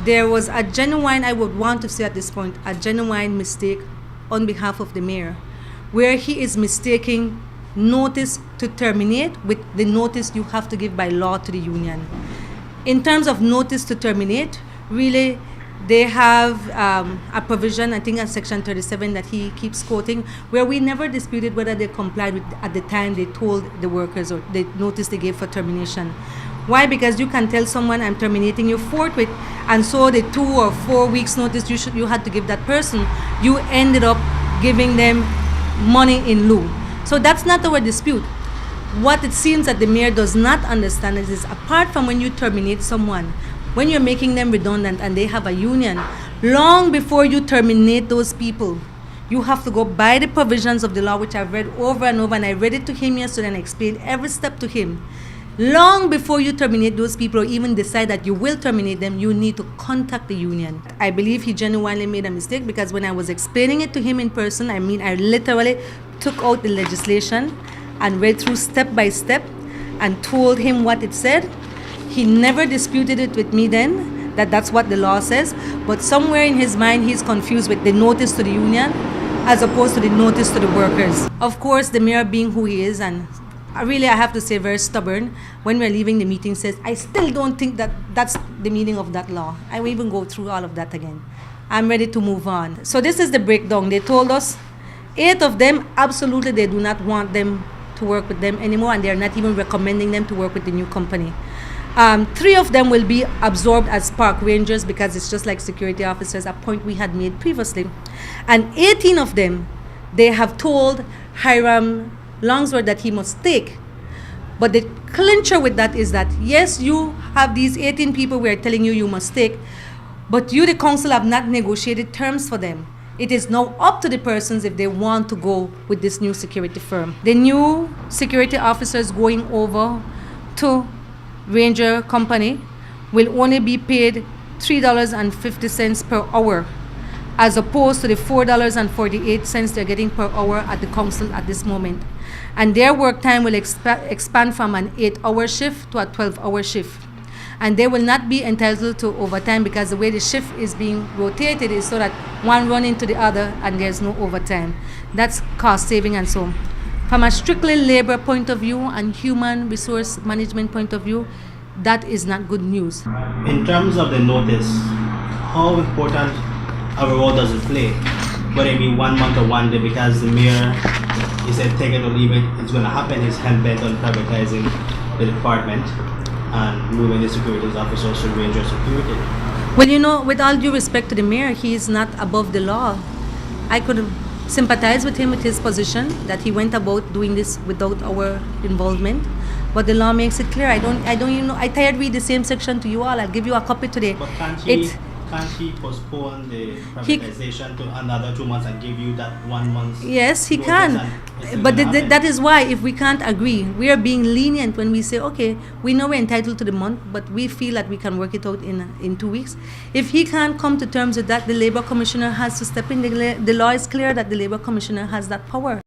there was a genuine, I would want to say at this point, a genuine mistake on behalf of the mayor, where he is mistaking notice to terminate with the notice you have to give by law to the union. In terms of notice to terminate, really, they have a provision, I think in section 37 that he keeps quoting, where we never disputed whether they complied with at the time they told the workers or the notice they gave for termination. Why? Because you can tell someone, I'm terminating you forthwith, and so the 2 or 4 weeks notice you had to give that person, you ended up giving them money in lieu. So that's not our dispute. What it seems that the mayor does not understand is apart from when you terminate someone, when you're making them redundant and they have a union, long before you terminate those people, you have to go by the provisions of the law, which I've read over and over, and I read it to him yesterday and I explained every step to him. Long before you terminate those people or even decide that you will terminate them, you need to contact the union. I believe he genuinely made a mistake, because when I was explaining it to him in person, I literally took out the legislation and read through step by step and told him what it said. He never disputed it with me then, that's what the law says, but somewhere in his mind he's confused with the notice to the union as opposed to the notice to the workers. Of course, the mayor being who he is, and really I have to say very stubborn, when we're leaving the meeting says, I still don't think that's the meaning of that law. I will even go through all of that again. I'm ready to move on. So this is the breakdown. They told us 8 of them, absolutely they do not want them to work with them anymore, and they're not even recommending them to work with the new company. 3 of them will be absorbed as park rangers because it's just like security officers, a point we had made previously. And 18 of them, they have told Hiram Longsworth that he must take. But the clincher with that is that, yes, you have these 18 people we are telling you must take, but you, the council, have not negotiated terms for them. It is now up to the persons if they want to go with this new security firm. The new security officers going over to Ranger Company will only be paid $3.50 per hour, as opposed to the $4.48 they're getting per hour at the council at this moment. And their work time will expand from an 8-hour shift to a 12-hour shift. And they will not be entitled to overtime, because the way the shift is being rotated is so that one run into the other and there's no overtime. That's cost saving and so on. From a strictly labor point of view and human resource management point of view, that is not good news. In terms of the notice, how important a role does it play? Whether it be 1 month or 1 day, because the mayor, he said take it or leave it, it's going to happen. He's hell-bent on privatizing the department and moving the security officers to Ranger Security. Well, you know, with all due respect to the mayor, he is not above the law. I could sympathize with him with his position that he went about doing this without our involvement, but the law makes it clear. I don't even know. I tired read the same section to you all. I'll give you a copy today. But can't he postpone the privatization to another 2 months and give you that 1 month? Yes, he can. But that is why, if we can't agree, we are being lenient when we say, okay, we know we're entitled to the month, but we feel that we can work it out in 2 weeks. If he can't come to terms with that, the labor commissioner has to step in. The law is clear that the labor commissioner has that power.